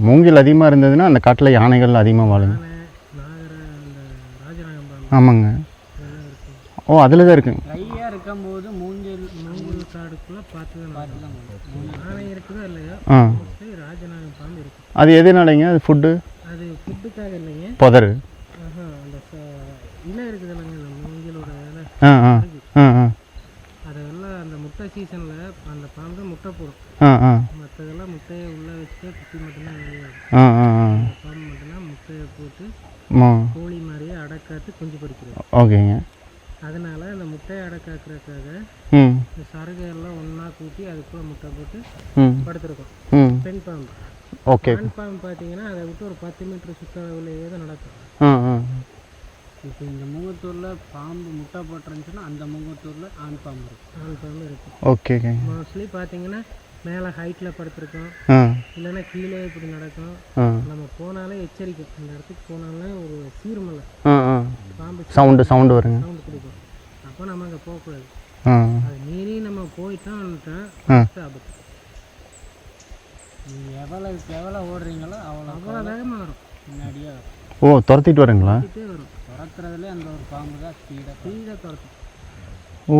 மூங்கில் அதிகமாக இருந்ததுன்னா அந்த காட்டில் யானைகள் அதிகமாக வாழுங்க. ஆமாங்க. ஓ, அதில் தான் இருக்குங்க. ட்ரையாக இருக்கும்போது மூங்கில் காடுக்குள்ளே பார்த்து தான் யானை இருக்குதோ இல்லையா, ராஜநாகம் பாம்பு இருக்குது. அது எதுனாலங்க? அது ஃபுட்டு? அது ஃபுட்டுக்காக இல்லைங்க, புதரு. அந்த இலை இருக்குது இல்லைங்க, அந்த மூங்கிலோட இலை. அதெல்லாம் அந்த முட்டை சீசனில் அந்த பாம்பு முட்டை போடும். மற்றதெல்லாம் முட்டையை உள்ளே வச்சுட்டு குட்டி மட்டும்தான் வெளியே வரும். பாம்பு மட்டும்தான் முட்டையை போட்டு கோழி மாதிரியே அடக்காத்து குஞ்சு பொரிக்கிறது. ஓகேங்க. அதனால் அந்த முட்டையை அடக்காக்குறதுக்காக இந்த சருகையெல்லாம் ஒன்றா கூட்டி அதுக்குள்ளே முட்டை போட்டு படுத்துருக்கோம். பெண் பாம்பு. ஓகே. ஆண் பாம்பு பார்த்தீங்கன்னா அதை விட்டு ஒரு 10 மீட்டர் சுற்றளவுலேயே தான் நடக்கும். இப்போ இந்த முகத்தூரில் பாம்பு முட்டை போட்டுருந்துச்சுன்னா அந்த முகத்தூரில் ஆண் பாம்பு இருக்குது. ஓகேங்க. மோஸ்ட்லி பார்த்தீங்கன்னா மேலே ஹைட்டில் படுத்துருக்கோம், இல்லைன்னா கீழே இப்படி நடக்கும். நம்ம போனாலே எச்சரிக்கை, அந்த இடத்துக்கு போனாலே ஒரு சீர்மலை பாம்பு சவுண்டு வருங்க, சவுண்டு கொடுக்கும். அப்போ நம்ம அங்கே போகக்கூடாது. அது மீறி நம்ம போயிட்டோம் ஆபத்து. நீங்கள் எவ்வளோ ஓடுறீங்களோ அவ்வளோ வேகமாக வரும், முன்னாடியே வரும். ஓ, துரத்திட்டு வருங்களா? வரும். துரத்துறதுலேயே அந்த ஒரு பாம்பு தான் ஸ்பீடாக துரத்தும். ஓ.